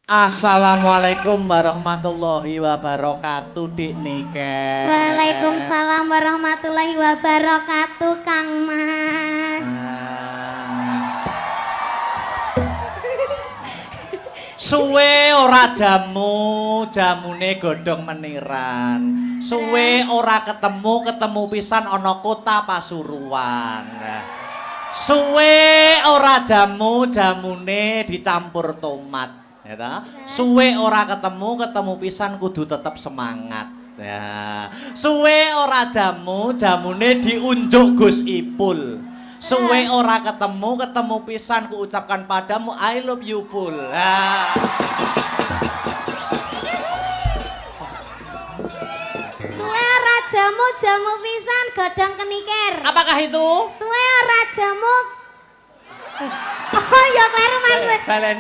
Assalamualaikum warahmatullahi wabarakatuh, Dik Nike. Waalaikumsalam warahmatullahi wabarakatuh, Kang Mas. Suwe ora jamune godhong meniran. Suwe ora ketemu pisan ana kota Pasuruan. Suwe ora jamune dicampur tomat. Ya, suwe ora ketemu pisan kudu tetep semangat. Ya. Suwe ora jamune diunjuk Gus Ipul. Suwe ora ketemu pisan ku ucapkan padamu I love you Pul. Ya. Suwe ora jamu pisan godhong kenikir. Apakah itu? Suwe ora jamu. Oh ya kleru maksud.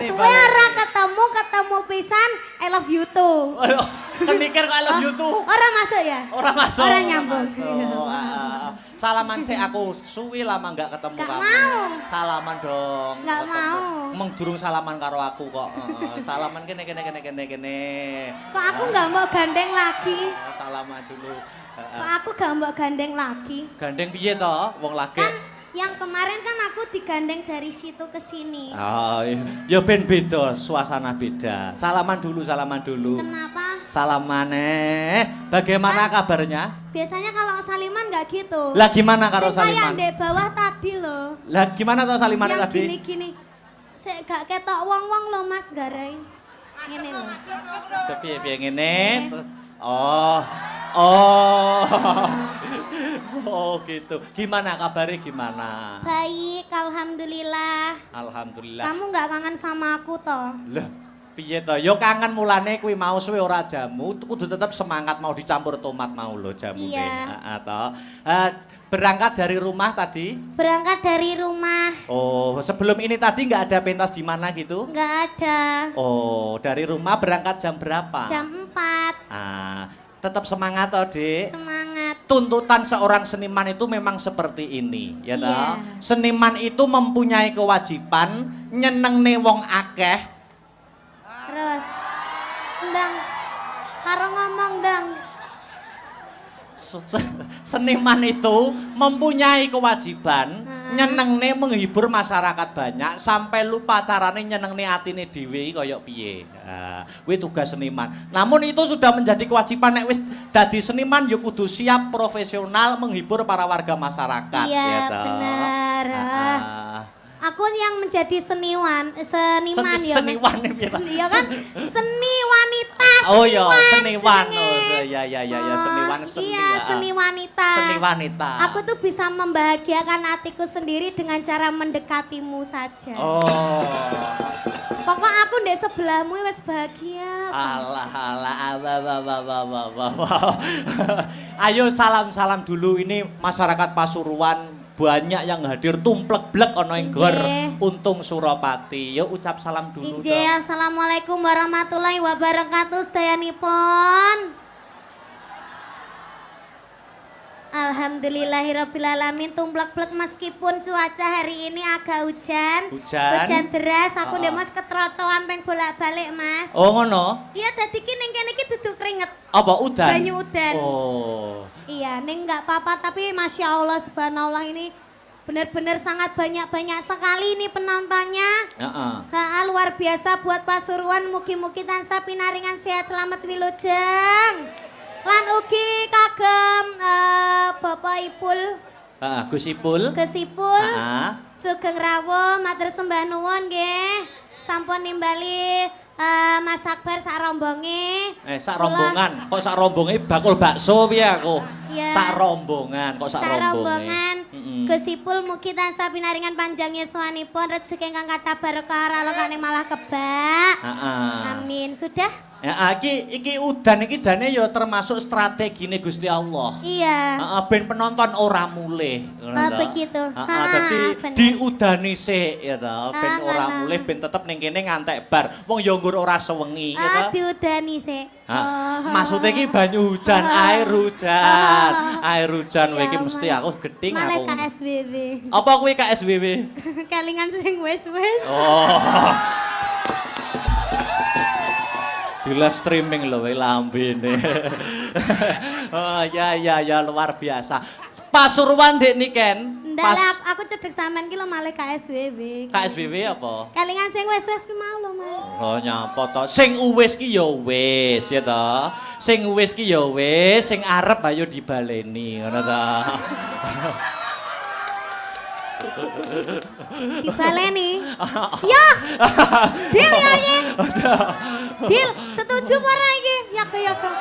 Suwe ora ketemu pisan I love you too. Kenikir kok I love you too. Ora masuk ya? Ora masuk. Ora nyambung. Salaman sih aku suwi lama nggak ketemu kamu. Mau. Salaman dong. Nggak mau. Emang durung salaman karo aku kok. Salaman kene. Kok aku nggak mau gandeng lagi? Salaman dulu. Kok aku nggak mau gandeng lagi? Gandeng piye toh? Wong lagi. Kan yang kemarin kan aku digandeng dari situ ke sini. Oh, ya ben beda, suasana beda. Salaman dulu. Kenapa? Salaman bagaimana kabarnya? Biasanya kalau saliman nggak gitu. Lah gimana karo Kayak saliman? di bawah tadi loh. Lah gimana toh saliman Yang tadi? gini-gini. Saya gak ketok wong-wong loh Mas Garai. Ngene loh. Piye ngene terus oh. Oh gitu. Gimana kabarnya gimana? Baik, alhamdulillah. Alhamdulillah. Kamu nggak kangen sama aku toh? Lah piye to? Yo kangen mulane kuwi mau suwe ora jamu, kudu tetep semangat mau dicampur tomat mau lho jamune. Iya. Heeh to. Berangkat dari rumah tadi? Berangkat dari rumah. Oh, sebelum ini tadi nggak ada pentas di mana gitu? Nggak ada. Oh, dari rumah berangkat jam berapa? Jam 4. Tetap semangat toh, Dik. Semangat. Tuntutan seorang seniman itu memang seperti ini, ya toh. Iya. Seniman itu mempunyai kewajiban nyenengne wong akeh. Terus. Ndang. Karo ngomong dang. Seniman itu mempunyai kewajiban nyenengne menghibur masyarakat banyak sampai lupa carane nyenengne atine dhewe kaya piye. Kuwi tugas seniman. Namun itu sudah menjadi kewajiban nek wis dadi seniman ya kudu siap profesional menghibur para warga masyarakat. Iya, ya toh. benar. Aku yang menjadi seniman ya. Seniwan Iya kan? Seni wanita. Oh iya, seniwan. Oh ya seniwan seni. Iya, seni wanita. Seni wanita. Aku tuh bisa membahagiakan hatiku sendiri dengan cara mendekatimu saja. Oh. Pokok aku ndek sebelahmu wis bahagia. Alah. Ayo salam dulu ini masyarakat Pasuruan. Banyak yang hadir tumplek-blek ana ing gor Untung Suropati. Yuk ucap salam dulu Inje, assalamualaikum warahmatullahi wabarakatuh sedayanipun. Alhamdulillahirrabbilalamin tumplek-blek meskipun cuaca hari ini agak hujan. Hujan deras, aku ndek Mas ketrocoan peng bolak-balik Mas. Oh ngono? Iya, dadi ki ning kene iki duduk keringet. Apa udan? Banyu udan. Oh. Iya, ning enggak apa-apa tapi Masya Allah subhanallah ini benar-benar sangat banyak sekali ini penontonnya. Luar biasa buat Pasuruan, mugi-mugi tansah pinaringan sehat selamat wilujeng. Lan ugi kagem Bapak Ipul. Gus Ipul. Sugeng rawuh matur sembah nuwun nggih. Sampun nimbali Mas Akbar sak rombonge. Sak rombongan. Kok sak rombonge bakul bakso piye aku? Ya. Sak rombongan, kok sak rombongan. Gus Ipul mugi tansah pinaringan panjang yuswanipun rezeki ingkang kathah barokah ralokane malah kebak. Amin. Sudah? Ya, iki udan iki jane ya termasuk strategine Gusti Allah. Iya. Ben penonton ora mulih. Begitu. Dadi diudani sik ya to, ben ora mulih ben tetep ning kene ngantek bar. Wong ya nggur ora sewengi ya to. Diudani sik. Maksudnya iki banyu hujan, air hujan. Air hujan kowe iki mesti aku geding aku. Malah KSBB. Apa kuwi KSBB? Kelingan sing wis-wis. Oh. Di live streaming loh lambene. Oh ya luar biasa. Pasuruan Dek Niken. Ndak aku cedek sampean ki lho malih KSWB. KSWB apa? Kelingan sing wis-wis ki mau lho, Mas. Oh nyapa to. Sing wis ki ya wis ya to. Sing wis ki ya wis, sing arep ayo dibaleni ngono to. Dibaleni. Yo. Dil ya iki. Dil, setuju apa ora iki? Ya ke.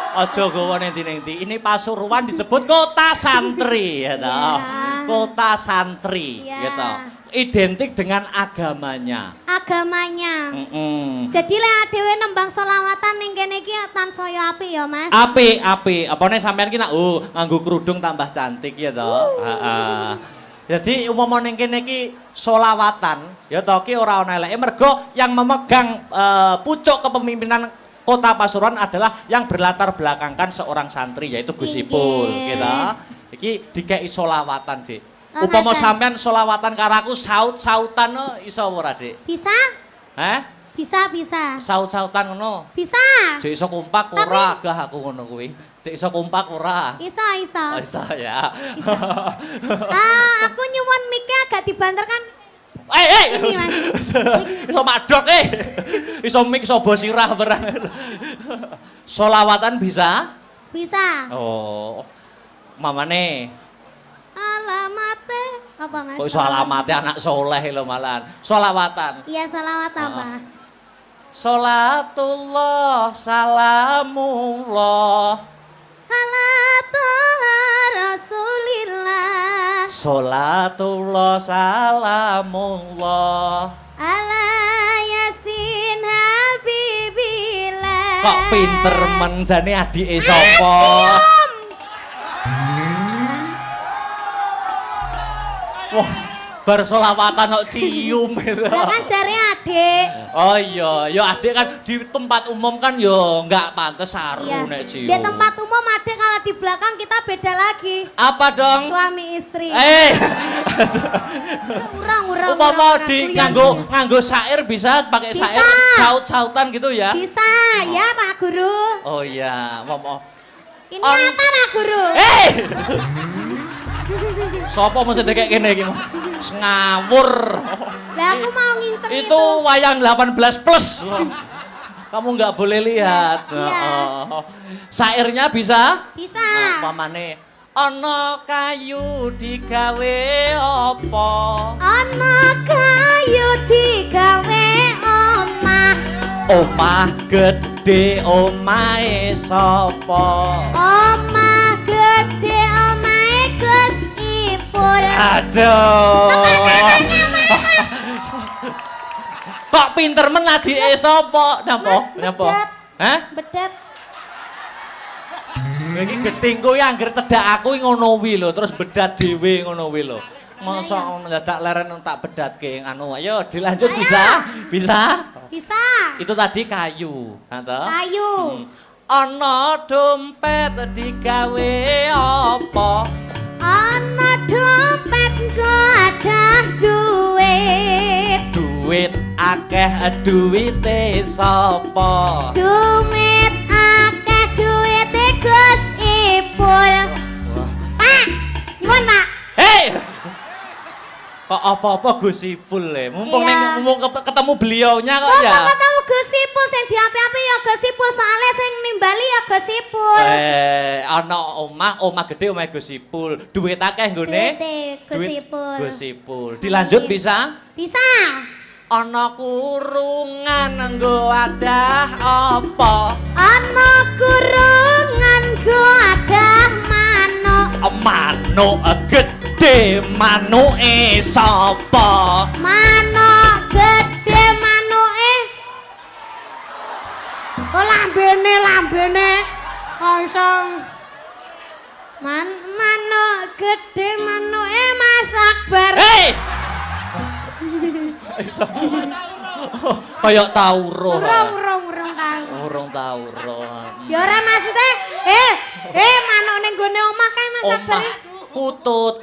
Aja gawa nang ndi. Ini Pasuruan disebut kota santri ya to. Kota santri gitu. Identik dengan agamanya. Jadi lek dhewe nembang selawatan ning kene iki tansaya apik ya, Mas. Apik. Apane sampean ki nak nganggo kerudung tambah cantik ya to. Heeh. Jadi umpama ning kene iki selawatan ya to ki ora ana eleke mergo yang memegang pucuk kepemimpinan Kota Pasuruan adalah yang berlatar belakangkan seorang santri yaitu Gus Ipul gitu. Iki dikei selawatan, Dik. Upama sampean selawatan karo aku saut-sautan iso ora, Dik? Bisa? Hah? Bisa. Saut-sautan ngono. Bisa. Jek iso kompak ora gah aku ngono kuwi. Jek iso kompak ora. Iso. Oh, iso ya. Bisa. Aku nyuwun mic-e agak dibanterkan. Ini, Mas. Iso madok Iso mik iso bos sirah barang. Selawatan bisa? Bisa. Oh. Mamane. Alamate apa, Mas? Kok iso alamate anak soleh lho malahan. Selawatan. Iya, selawat apa? Salatullah salamullah ala toha rasulillah. Salatullah salamullah ala yasin habibillah. Kok pinter men jane adike sapa? Wah, bar selawatan kok cium gitu. Lah kan jare adik. Oh iya, ya adik kan di tempat umum kan ya enggak pantes saru nek cium. Di tempat umum adik kalau di belakang kita beda lagi. Apa dong? Suami istri. Urang. Umpama di nganggo syair bisa pakai syair saut-sautan gitu ya? Bisa, ya Pak Guru. Oh iya, Ini apa Pak Guru? Sopo mesti kayak gini iki? Ngawur. Lah aku mau nginceng itu wayang 18 plus. Kamu nggak boleh lihat. Iya. Syairnya bisa? Bisa. Pamane ana kayu digawe apa? Ana kayu digawe omah. Omah gede omahe sapa? Omah gede omahe Gus Ipul. Aduh. Kok pinter men adike sapa? Napa? Hah? Bedet. Iki getingku ya angger cedak aku ngono wi lho, terus bedat dhewe ngono wi lho. Mosok dadak leren tak bedatke anu. Ayo dilanjut bisa? Bisa? Bisa. Itu tadi kayu, Kayu. Ana dompet digawe apa? Ana dompet nggo ada duit. Duit akeh duwite sapa? Duit akeh duwite Gus Ipul. Pak, nyuwun Pak. Hei! Kok apa-apa Gus Ipul mumpung ketemu beliaunya kok ya. Kok ketemu Gus Ipul sing diapi-api ya Gus Ipul soalnya sing nimbali ya Gus Ipul. Ana omah gede omah Gus Ipul. Duit akeh nggone? Gus Ipul. Dilanjut bisa? Bisa. Ana kurungan nggo wadah apa? Ana kurungan nggo wadah manuk. Manuk gede manuke sapa? Manuk gede manuke. Kok lambene. Kosong. Manuk gede manuke Mas Akbar. Hei! Kayak tauruh. Urung tauruh. Ya ora maksudnya, manuk ning gone omah kan Mas Akbar. Kutut,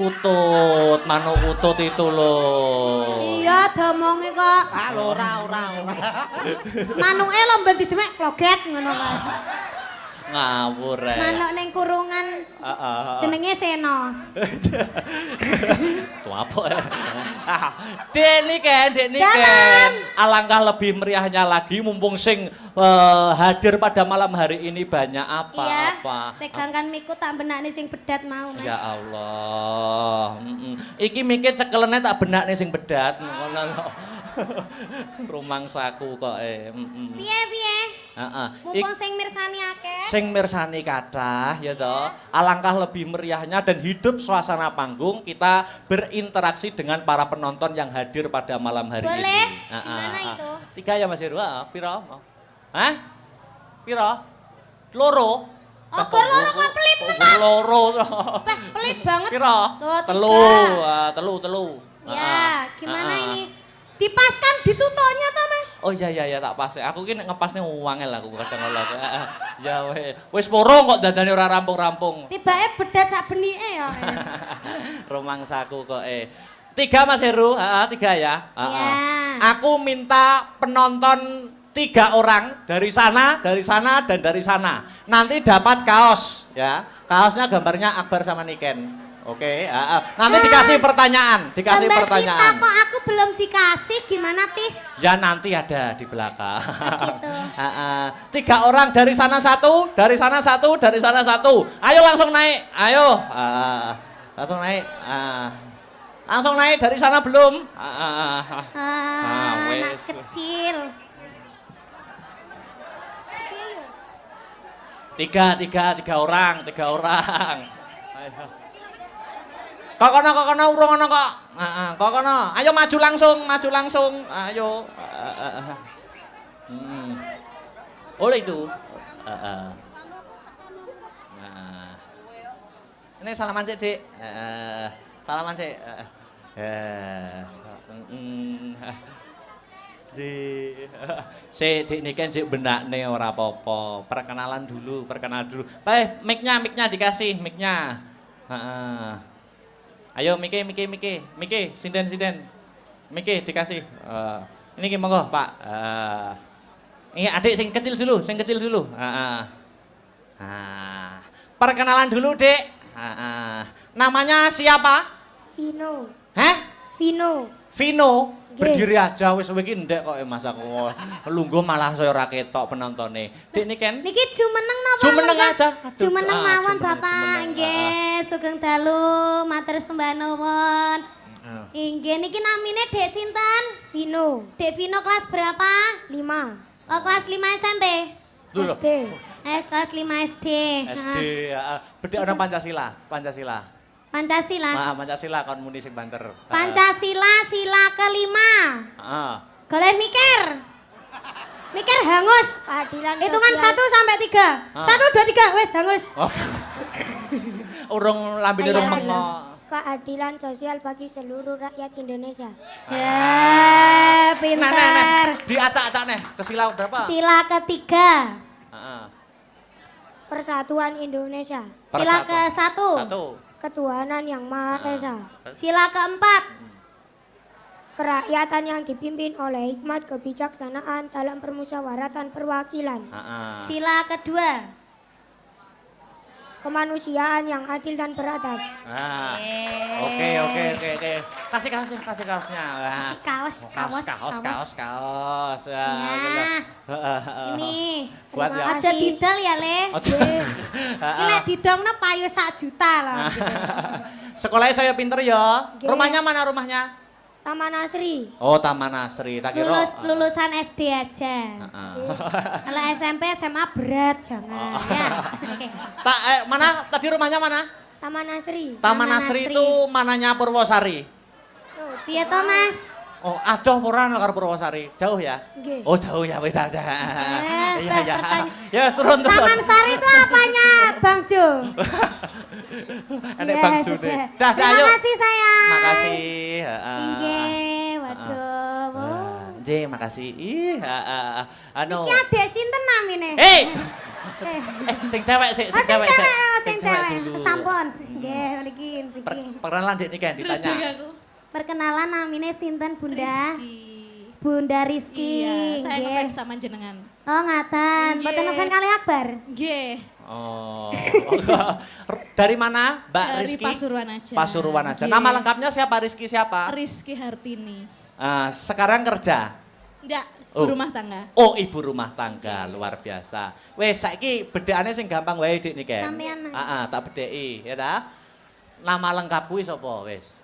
manuk kutut itu loh. Iya diomongi kok. Ah, ora. Manuke lho ben didemek kloget ngono kae. Ngawur rek. Manuk ning kurungan. Jenenge Seno. Tuh apa ya? Dek Niken. Alangkah lebih meriahnya lagi mumpung sing hadir pada malam hari ini banyak apa. Pegangkan miku tak benakne sing bedat mau, Mas. Ya Allah. Iki mikir cekelene tak benakne sing bedat. Ngono lho. Rumangsaku kok Piye? Mumpung sing mirsani akeh. Sing mirsani kathah ya toh. Alangkah lebih meriahnya dan hidup suasana panggung kita berinteraksi dengan para penonton yang hadir pada malam hari ini. Boleh? Gimana itu? 3 ya Mas Heru. Piro? Hah? Piro? Loro? Oh, loro kok pelit tenan. Loro. Pelit banget. Piro? Tuh, 3. Telu. Ya, gimana ini? Dipaskan ditutoknya toh, Mas? Oh iya tak pas. Aku ki nek ngepasne wangel aku kadang kala. Ya wis poro kok dadane ora rampung-rampung. Tibake bedat sak benike ya. Rumangsaku kok 3 Mas Heru, 3 ya. Iya. Aku minta penonton 3 orang dari sana, dan dari sana. Nanti dapat kaos ya. Kaosnya gambarnya Akbar sama Niken. Oke, nanti dikasih pertanyaan, Kita kok aku belum dikasih, gimana Tih? Ya nanti ada di belakang. Gitu. 3 orang dari sana 1, dari sana 1, dari sana 1. Ayo langsung naik, ayo. Langsung naik. Langsung naik dari sana belum? Anak kecil. 3 orang. Ayo. Kok kono urung ono kok. Kok kono. Ayo maju langsung. Ayo. Oleh itu. Ini salaman sik, Dik. Salaman sik. Dik Niken sik benakne ora apa-apa. Perkenalan dulu. Mic-nya dikasih, mic-nya. Ayo Miki, sinden. Miki dikasih. Ini ki monggo, Pak. Ini adik sing kecil dulu. Perkenalan dulu, Dek. Namanya siapa? Vino. Hah? Vino. Berdiri aja wis iki ndek kok Mas aku. Lungguh malah saya ora ketok penontonnya. Dek Niken. Niki jumeneng napa? Jumeneng aja. Jumeneng mawon Bapak. Nggih, sugeng dalu matur sembah nuwun. Nggih, niki namine Dek sinten? Vino. Dek Vino kelas berapa? 5. Oh, kelas 5 SMP. SD. Kelas 5 SD. SD, bedek ana Pancasila. Pancasila kon muni sing banter. Pancasila sila kelima. Goleh mikir hangus. Keadilan Hitungan sosial. 1 sampai 3. 1, 2, 3, wes hangus. Urung lambene urung mengo. Keadilan sosial bagi seluruh rakyat Indonesia. Ya, pintar. Diacak-acak nih, ke sila berapa? Sila ketiga. Persatuan Indonesia. Sila ke-1. 1. Ketuhanan yang Maha Esa. Sila ke-4. Kerakyatan yang dipimpin oleh hikmat kebijaksanaan dalam permusyawaratan perwakilan. Sila kedua. Kemanusiaan yang adil dan beradab. Oke. Kasih kaosnya. Kaos. Ya. Ini. Buat ya. Aja didol ya, Le. Ini lek didongno payu 1 juta loh. Sekolahnya saya pinter ya. Oke. Rumahnya mana rumahnya? Taman Asri. Oh, Taman Asri. Tak kira. Lulusan SD aja. Kalau SMP SMA berat jangan ya. Mana tadi rumahnya mana? Taman Asri. Taman Asri itu mananya Purwosari. Piye to, Mas? Oh, adoh ora karo Purwosari. Jauh ya? Nggih. Oh, jauh ya wis aja. Iya. pertanyaan. Ya, turun. Taman Sari itu apanya, Bang Jo? Enek Ya, Bang June. sudah. Dah, Terima ayo. kasih sayang. Makasih. Inggih, waduh. Nggih, makasih. Anu. Iki adek sinten namine? Hei. Sing cewek sik, Sing cewek. Sing cewek dulu. Sampun. Nggih, mriki. Perkenalan Dik Niken ditanya. Perkenalan namine sinten Bunda? Rizky. Bunda Rizky. Iya, saya nggih. ngefans sama jenengan. Oh ngaten, Nggih. mboten ngefans kali Akbar. Nggih. Oh. Dari mana Mbak Dari Rizky? Pasuruan aja. Pasuruan aja. Nggih. Nama lengkapnya siapa? Rizky siapa? Rizky Hartini. Sekarang kerja? Enggak, Oh. rumah tangga. Oh, ibu rumah tangga, luar biasa. Wes saiki bedekane sing gampang wae Dik niki. Sampeyan. Tak bedeki, ya ta? Nama lengkap kuwi sapa wis?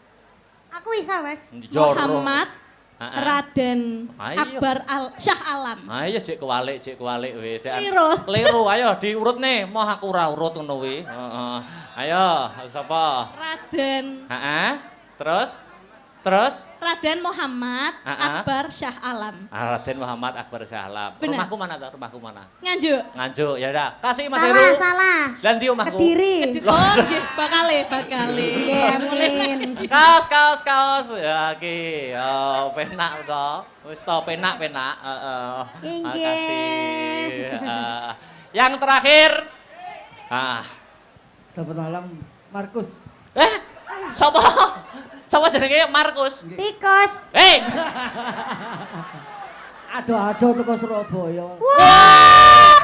Aku bisa wes. Muhammad Ha-ha. Raden Ayo. Akbar Syah Alam. Ayo cek kewalik wis. Keliru. Keliru, ayo diurut nih. Mau aku ora urut ngono kuwi. Heeh. Ayo, sapa? Raden Heeh. Terus? Raden Muhammad Ha-ha. Akbar Syah Alam. Raden Muhammad Akbar Syahlam. Bener. Rumahku mana tak? Rumahku mana? Nganjuk. Nganjuk, ya udah. Kasih Mas Salah, Heru. salah. Lan ndi omahku? Kediri. Oh, nggih, bakale. Nggih, amin. Kaos. Ya iki, penak to. Wis to penak. Heeh. Inggih. Makasih. Yang terakhir. Selamat malam, Markus. Sapa jenenge Markus? Tikus. Hei, Ado-ado teko Surabaya. Wah.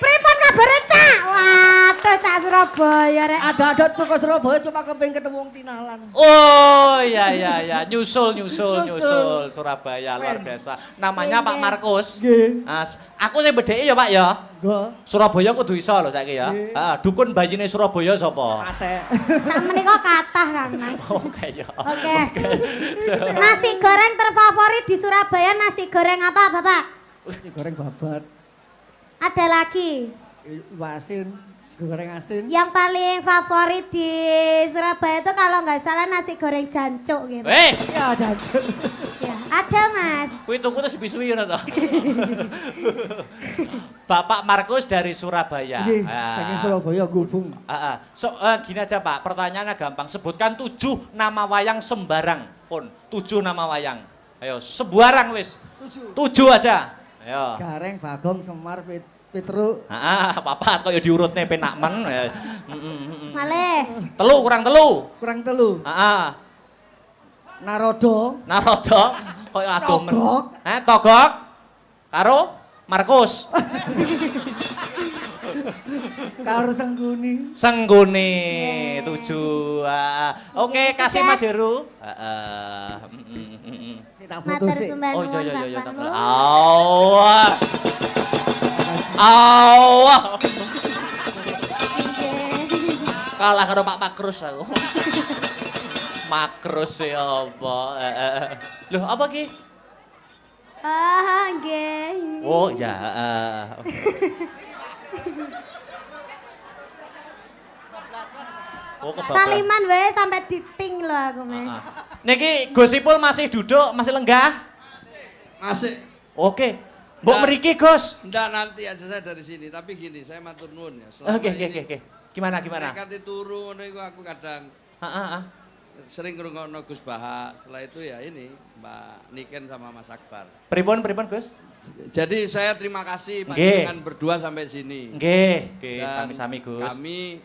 Pripun kabare Cak? Waduh Cak Surabaya rek. Ado-ado teko Surabaya cuma kepengin ketemu wong Tinalan. oh ya, nyusul Surabaya luar Fen. biasa. Namanya Pak Nggih. Markus. Nggih. Aku sing bedheki ya Pak ya. Nggo. Surabaya kudu iso lho saiki ya. Nggih. Dukun bayine Surabaya sapa? Ate. Sakmenika kathah Kang Mas. Oh kaya. Oke. Nasi goreng terfavorit di Surabaya nasi goreng apa Bapak? Nasi goreng babat. Ada lagi. Asin, nasi goreng asin. Yang paling favorit di Surabaya itu kalau nggak salah nasi goreng jancuk gitu. Ya jajan. Ya, ada Mas. Kuwi tuku terus bisuwi ngono to. Bapak Markus dari Surabaya. Nggih, saking Surabaya gubung. Gini aja Pak, pertanyaannya gampang. Sebutkan 7 nama wayang sembarang pun. 7 nama wayang. Ayo, sembarang wis. 7 aja. Ayo. Gareng, Bagong, Semar, Petruk. Papat kok ya diurutne penak men. Malih. Kurang telu. Kurang telu. Narodo. Narodo kok adoh men. Togok. Togok. Karo Markus. Karo Sengguni. Sengguni 7. Oke, kasih Mas Heru. Tak foto Matur sih. sembah Oh nuwun iya. Bapak. Awah. Awah. Kalah karo Pak Makrus aku. Makrus ya apa? Loh, apa ki? Nggih. Oh ya. Oh, kebablas. Saliman wae sampai diping lho aku Mas. Niki Gosipul masih duduk, masih lenggah? Masih. Oke. Mbok Nah. mriki, Gus. Enggak, nanti aja saya dari sini. Tapi gini, saya matur nuwun ya. Selama Oke. ini Gimana? Mereka turu ngono iku aku kadang Heeh. sering ngrungokno Gus Baha. Setelah itu ya ini Mbak Niken sama Mas Akbar. Pripun, Gus? Jadi saya terima kasih Nggih. panjenengan berdua sampai sini. Nggih, Dan sami-sami, Gus. Kami